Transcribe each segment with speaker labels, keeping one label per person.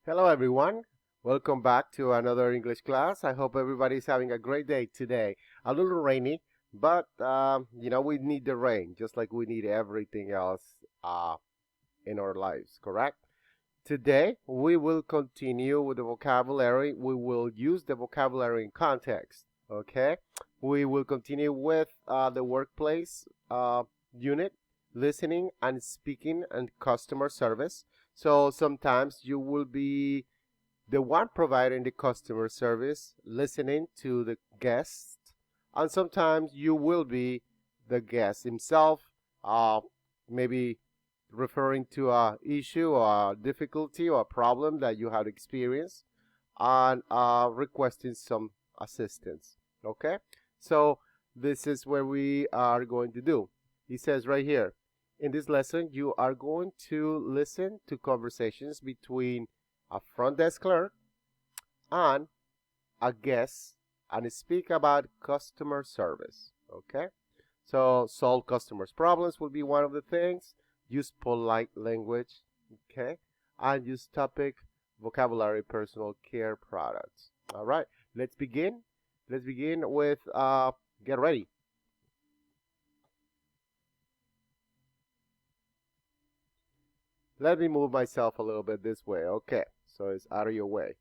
Speaker 1: Hello everyone. Welcome back to another English class. I hope everybody's having a great day today. A little rainy, but we need the rain just like we need everything else in our lives, correct? Today we will continue with the vocabulary. We will use the vocabulary in context, okay? We will continue with the workplace unit, listening and speaking and customer service. So sometimes you will be the one providing the customer service, listening to the guest, and sometimes you will be the guest himself, maybe referring to a issue or a difficulty or a problem that you have experienced and requesting some assistance. Okay, so this is where we are going to do. He says right here, in this lesson, you are going to listen to conversations between a front desk clerk and a guest and speak about customer service. Okay, so solve customers' problems will be one of the things. Use polite language. Okay, and use topic, vocabulary, personal care products. All right, let's begin. Let's begin with get ready. Let me move myself a little bit this way. Okay, so it's out of your way.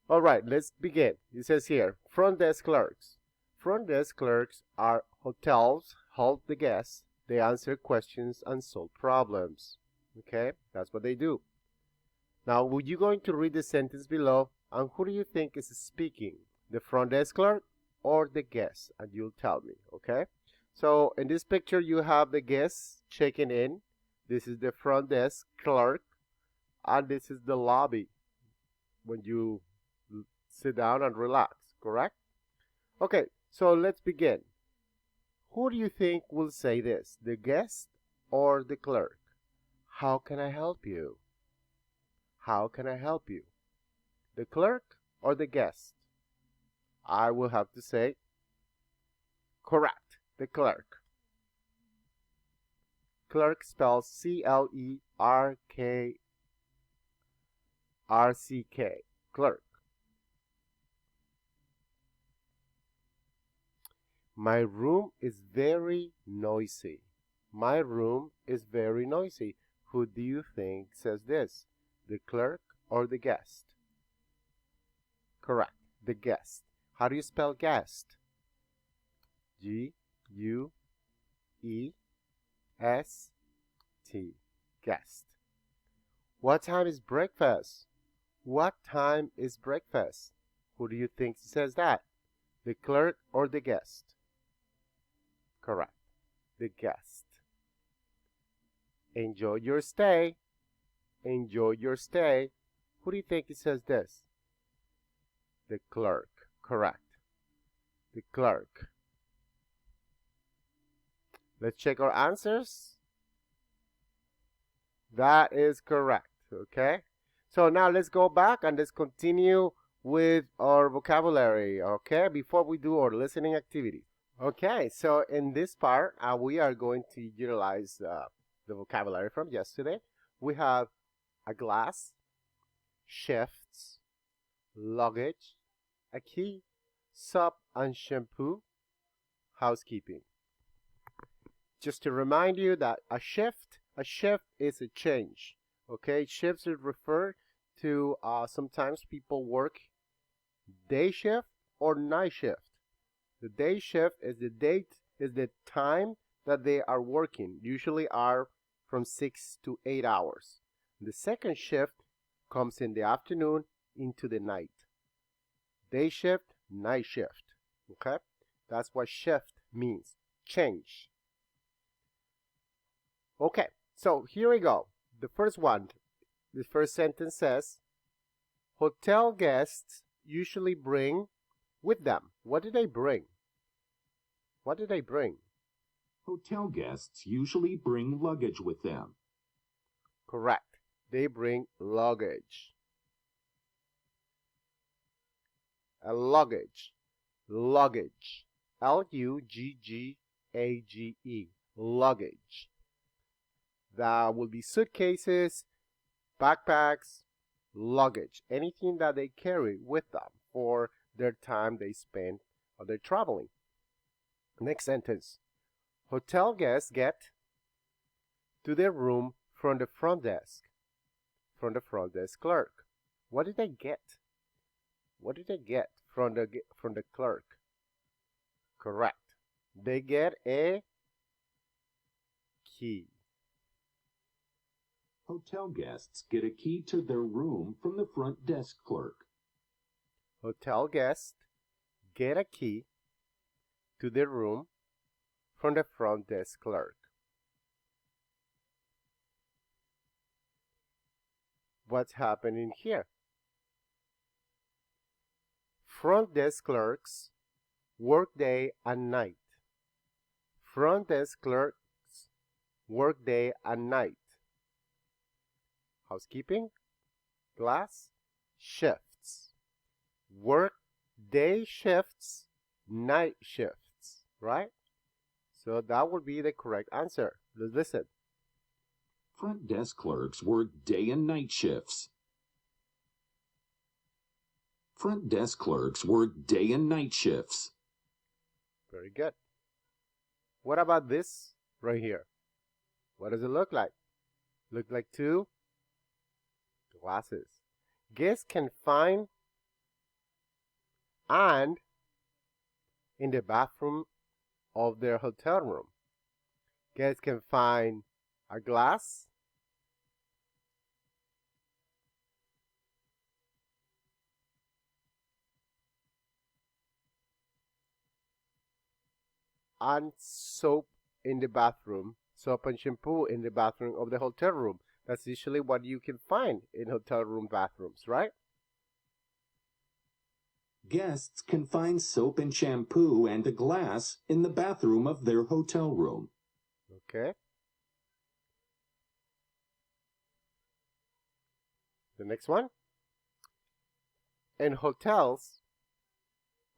Speaker 1: All right, let's begin. It says here, front desk clerks. Front desk clerks are hotels, help the guests, they answer questions and solve problems. Okay, that's what they do. Now, would you going to read the sentence below, and who do you think is speaking? The front desk clerk or the guest? And you'll tell me, okay? So, in this picture, you have the guests checking in. This is the front desk clerk, and this is the lobby when you sit down and relax, correct? Okay, so let's begin. Who do you think will say this, the guest or the clerk? How can I help you? How can I help you? The clerk or the guest? I will have to say, correct, the clerk. Clerk spells C-L-E-R-K-R-C-K, clerk. My room is very noisy. My room is very noisy. Who do you think says this? The clerk or the guest? Correct, the guest. How do you spell guest? G-U-E-S-T, guest. What time is breakfast? What time is breakfast? Who do you think says that? The clerk or the guest? Correct, the guest. Enjoy your stay. Enjoy your stay. Who do you think it says this? The clerk. Correct, the clerk. Let's check our answers. That is correct, okay? So now let's go back and let's continue with our vocabulary, okay? Before we do our listening activity. Okay, so in this part, we are going to utilize the vocabulary from yesterday. We have a glass, shifts, luggage, a key, soap and shampoo, housekeeping. Just to remind you that a shift is a change. Okay, shifts refer to sometimes people work day shift or night shift. The day shift is the time that they are working, usually are from 6 to 8 hours. The second shift comes in the afternoon into the night. Day shift, night shift. Okay? That's what shift means. Change. Okay, so here we go. The first one, the first sentence says, hotel guests usually bring with them. What do they bring? What do they bring?
Speaker 2: Hotel guests usually bring luggage with them.
Speaker 1: Correct. They bring luggage. A luggage. Luggage. L-U-G-G-A-G-E. Luggage. That will be suitcases, backpacks, luggage, anything that they carry with them for their time they spend or they're traveling. Next sentence. Hotel guests get to their room from the front desk. From the front desk clerk. What did they get? What did they get from the clerk? Correct. They get a key.
Speaker 2: Hotel guests get a key to their room from the front desk clerk.
Speaker 1: Hotel guests get a key to their room from the front desk clerk. What's happening here? Front desk clerks work day and night. Front desk clerks work day and night. Housekeeping, glass, shifts. Work day shifts, night shifts, right? So that would be the correct answer. Let's listen.
Speaker 2: Front desk clerks work day and night shifts. Front desk clerks work day and night shifts.
Speaker 1: Very good. What about this right here? What does it look like? Look like two glasses. Guests can find and in the bathroom of their hotel room. Guests can find a glass and soap in the bathroom, soap and shampoo in the bathroom of the hotel room. That's usually what you can find in hotel room bathrooms, right?
Speaker 2: Guests can find soap and shampoo and a glass in the bathroom of their hotel room.
Speaker 1: Okay. The next one. In hotels,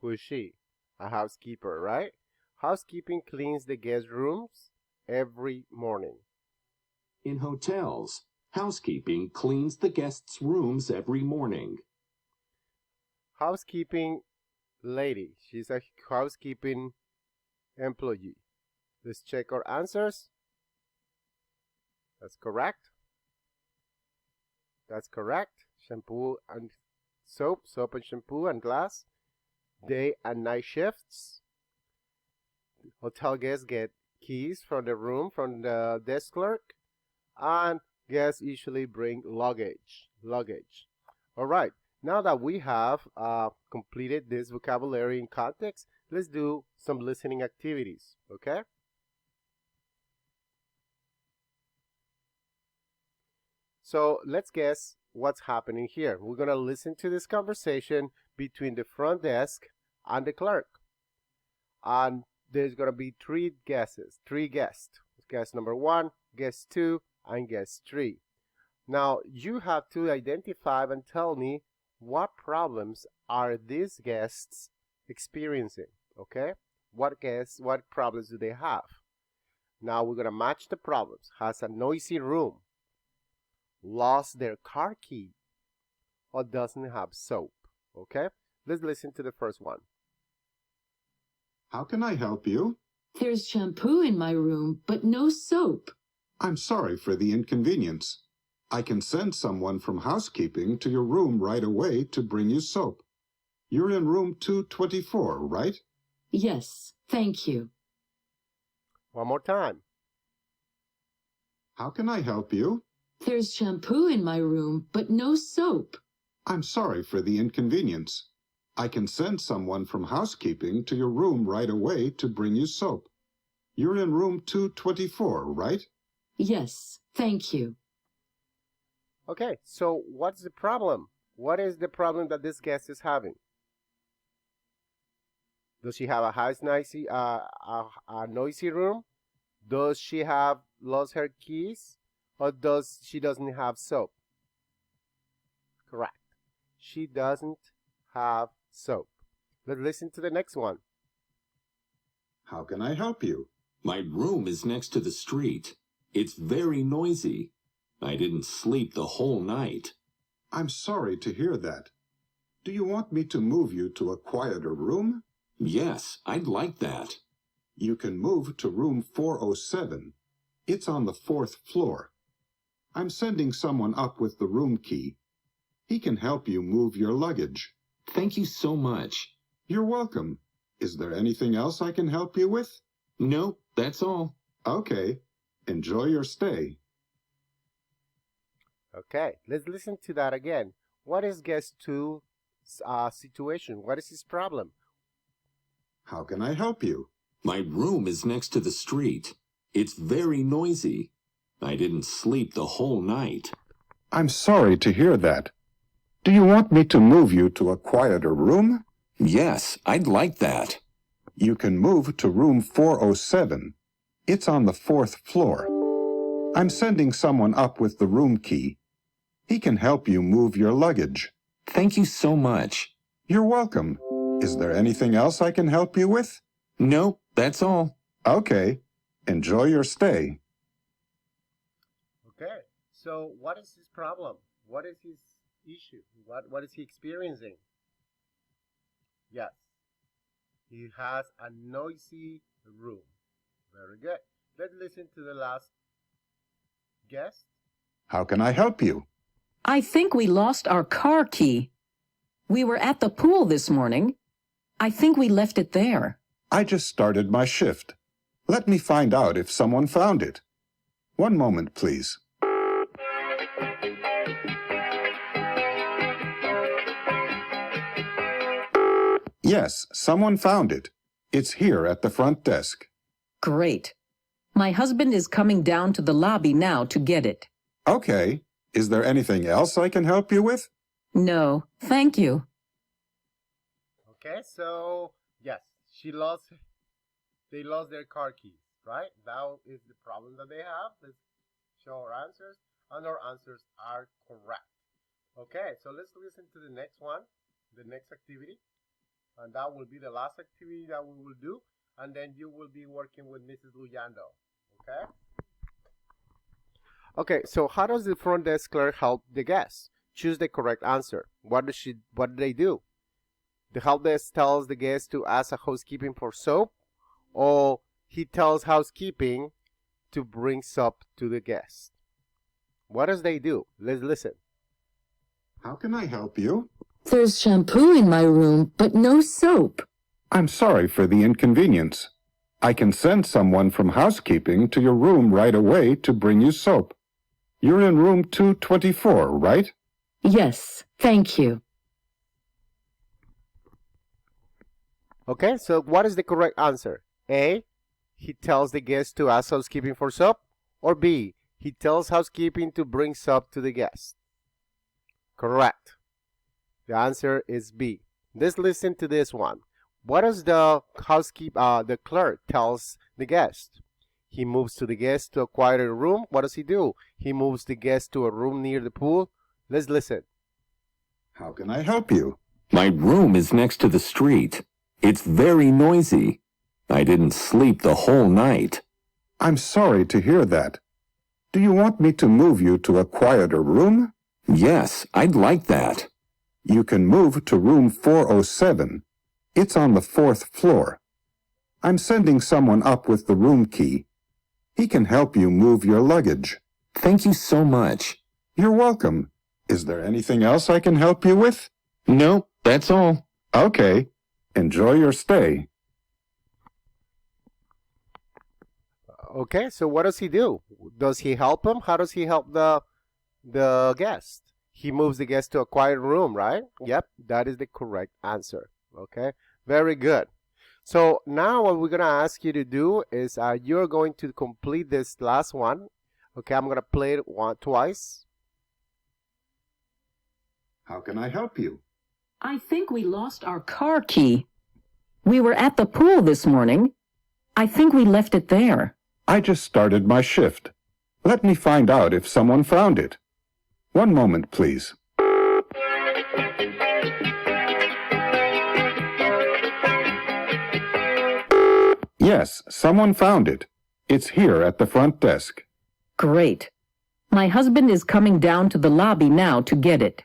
Speaker 1: who is she? A housekeeper, right? Housekeeping cleans the guest rooms every morning.
Speaker 2: In hotels, housekeeping cleans the guests' rooms every morning.
Speaker 1: Housekeeping lady. She's a housekeeping employee. Let's check our answers. That's correct. That's correct. Shampoo and soap, soap and shampoo and glass. Day and night shifts. Hotel guests get keys from the room from the desk clerk. And guests usually bring luggage. All right. Now that we have completed this vocabulary in context, let's do some listening activities, okay? So let's guess what's happening here. We're going to listen to this conversation between the front desk and the clerk. And there's going to be three guesses, three guests. Guest number 1, guest 2, and guest 3. Now, you have to identify and tell me what problems are these guests experiencing, okay? What problems do they have? Now we're going to match the problems. Has a noisy room, lost their car key, or doesn't have soap, okay? Let's listen to the first one.
Speaker 3: How can I help you?
Speaker 4: There's shampoo in my room, but no soap.
Speaker 3: I'm sorry for the inconvenience. I can send someone from housekeeping to your room right away to bring you soap. You're in room 224, right?
Speaker 4: Yes, thank you.
Speaker 1: One more time.
Speaker 3: How can I help you?
Speaker 4: There's shampoo in my room, but no soap.
Speaker 3: I'm sorry for the inconvenience. I can send someone from housekeeping to your room right away to bring you soap. You're in room 224, right?
Speaker 4: Yes, thank you.
Speaker 1: Okay, so what's the problem? What is the problem that this guest is having? Does she have a noisy room? Does she have lost her keys? Or she doesn't have soap? Correct. She doesn't have soap. Let's listen to the next one.
Speaker 3: How can I help you?
Speaker 2: My room is next to the street. It's very noisy. I didn't sleep the whole night.
Speaker 3: I'm sorry to hear that. Do you want me to move you to a quieter room?
Speaker 2: Yes, I'd like that.
Speaker 3: You can move to room 407. It's on the 4th floor. I'm sending someone up with the room key. He can help you move your luggage.
Speaker 2: Thank you so much.
Speaker 3: You're welcome. Is there anything else I can help you with?
Speaker 2: No, that's all.
Speaker 3: Okay. Enjoy your stay.
Speaker 1: Okay, let's listen to that again. What is guest two's situation? What is his problem?
Speaker 3: How can I help you?
Speaker 2: My room is next to the street. It's very noisy. I didn't sleep the whole night.
Speaker 3: I'm sorry to hear that. Do you want me to move you to a quieter room?
Speaker 2: Yes, I'd like that.
Speaker 3: You can move to room 407. It's on the 4th floor. I'm sending someone up with the room key. He can help you move your luggage.
Speaker 2: Thank you so much.
Speaker 3: You're welcome. Is there anything else I can help you with?
Speaker 2: No, that's all.
Speaker 3: Okay. Enjoy your stay.
Speaker 1: Okay, so what is his problem? What is his issue? What is he experiencing? Yes, he has a noisy room. Very good. Let's listen to the last guest.
Speaker 3: How can I help you?
Speaker 4: I think we lost our car key. We were at the pool this morning. I think we left it there.
Speaker 3: I just started my shift. Let me find out if someone found it. One moment, please. Yes, someone found it. It's here at the front desk.
Speaker 4: Great. My husband is coming down to the lobby now to get it.
Speaker 3: Okay. Is there anything else I can help you with?
Speaker 4: No, thank you.
Speaker 1: Okay, so yes, they lost their car keys, right? That is the problem that they have. Let's show our answers, and our answers are correct. Okay, so let's listen to the next one, the next activity, and that will be the last activity that we will do, and then you will be working with Mrs. Luyando, okay? Okay, so how does the front desk clerk help the guests? Choose the correct answer. What do they do? The help desk tells the guest to ask a housekeeping for soap, or he tells housekeeping to bring soap to the guest. What does they do? Let's listen.
Speaker 3: How can I help you?
Speaker 4: There's shampoo in my room, but no soap.
Speaker 3: I'm sorry for the inconvenience. I can send someone from housekeeping to your room right away to bring you soap. You're in room 224, right?
Speaker 4: Yes, thank you.
Speaker 1: Okay, so what is the correct answer? A, he tells the guest to ask housekeeping for soap, or B, he tells housekeeping to bring soap to the guest? Correct. The answer is B. Let's listen to this one. What does the clerk tells the guest? He moves to the guest to a quieter room. What does he do? He moves the guest to a room near the pool. Let's listen.
Speaker 3: How can I help you?
Speaker 2: My room is next to the street. It's very noisy. I didn't sleep the whole night.
Speaker 3: I'm sorry to hear that. Do you want me to move you to a quieter room?
Speaker 2: Yes, I'd like that.
Speaker 3: You can move to room 407. It's on the 4th floor. I'm sending someone up with the room key. He can help you move your luggage.
Speaker 2: Thank you so much.
Speaker 3: You're welcome. Is there anything else I can help you with?
Speaker 2: No, that's all.
Speaker 3: Okay. Enjoy your stay.
Speaker 1: Okay, so what does he do? Does he help him? How does he help the guest? He moves the guest to a quiet room, right? Yep, that is the correct answer. Okay, very good. So now what we're going to ask you to do is you're going to complete this last one. Okay, I'm going to play it twice.
Speaker 3: How can I help you?
Speaker 4: I think we lost our car key. We were at the pool this morning. I think we left it there.
Speaker 3: I just started my shift. Let me find out if someone found it. One moment, please. Yes, someone found it. It's here at the front desk.
Speaker 4: Great. My husband is coming down to the lobby now to get it.